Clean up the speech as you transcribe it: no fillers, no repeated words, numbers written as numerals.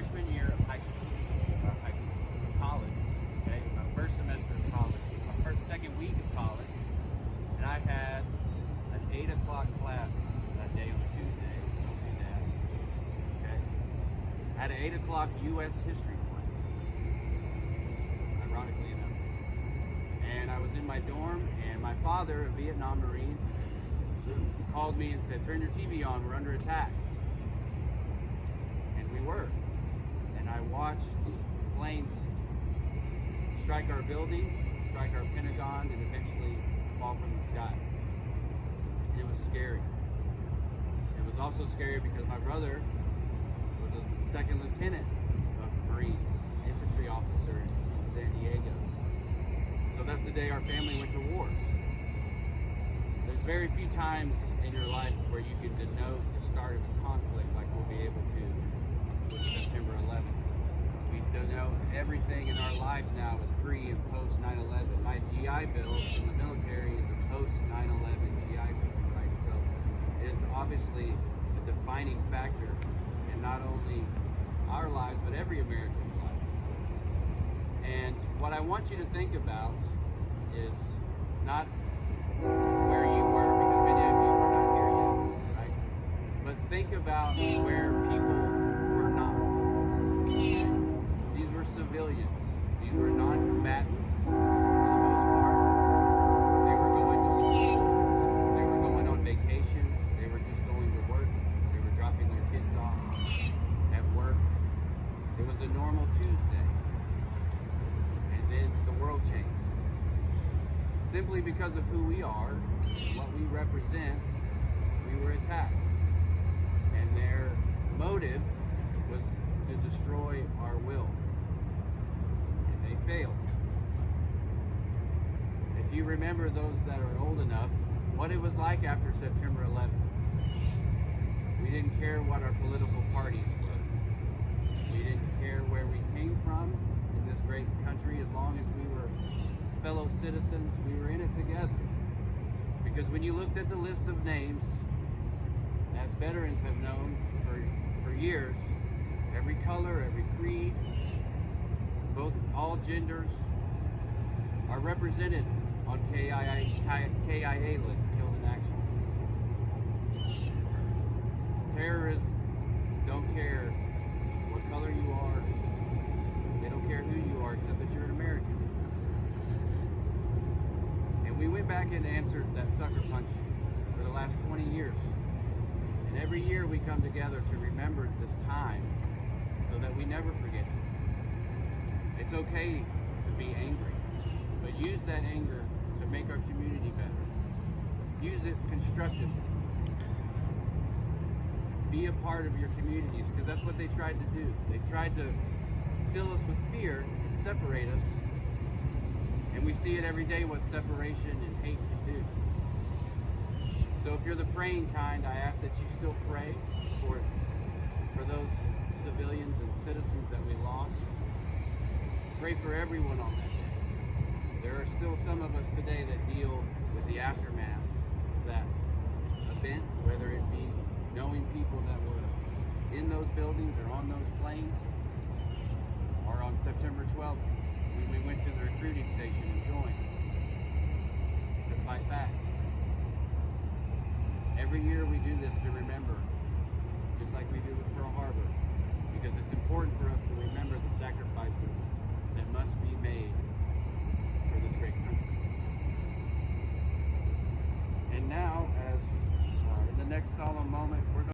freshman year of college. Okay, my first semester of college, second week of college, and I had an 8 o'clock class that day on Tuesday. Don't do that. Okay, I had an 8 o'clock U.S. history class, ironically enough. And I was in my dorm, and my father, a Vietnam Marine, called me and said, "Turn your TV on, we're under attack." And we were. And I watched planes strike our buildings, strike our Pentagon, and eventually fall from the sky. And it was scary. It was also scary because my brother was a second lieutenant of Marines, infantry officer in San Diego. So that's the day our family went to war. There's very few times in your life where you can denote the start of a conflict like we'll be able to with September 11th. We denote everything in our lives now as pre and post 9/11. My GI Bill in the military is a post 9/11 GI Bill, right? So it is obviously a defining factor in not only our lives, but every American's life. And what I want you to think about is not where you were, because many of you were not here yet, right? But think about where people were not. These were civilians. These were non-combatants for the most part. They were going to school. They were going on vacation. They were just going to work. They were dropping their kids off at work. It was a normal Tuesday. And then the world changed. Simply because of who we are, what we represent, we were attacked. And their motive was to destroy our will. And they failed. If you remember, those that are old enough, what it was like after September 11th. We didn't care what our political parties were. We didn't care where we came from in this great country. As long as we were fellow citizens, we were in it together. Because when you looked at the list of names, as veterans have known for years, every color, every creed, all genders are represented on KIA list, killed in action. Terrorists don't care what color you are. They don't care who you are, except that you're an American. We went back and answered that sucker punch for the last 20 years. And every year we come together to remember this time so that we never forget it. It's okay to be angry, but use that anger to make our community better. Use it constructively. Be a part of your communities, because that's what they tried to do. They tried to fill us with fear and separate us. And we see it every day what separation and hate can do. So if you're the praying kind, I ask that you still pray for those civilians and citizens that we lost. Pray for everyone on that day. There are still some of us today that deal with the aftermath of that event, whether it be knowing people that were in those buildings or on those planes, or on September 12th, when we went to the recruiting station and joined to fight back. Every year we do this to remember, just like we do with Pearl Harbor, because it's important for us to remember the sacrifices that must be made for this great country. And now, as in the next solemn moment, we're going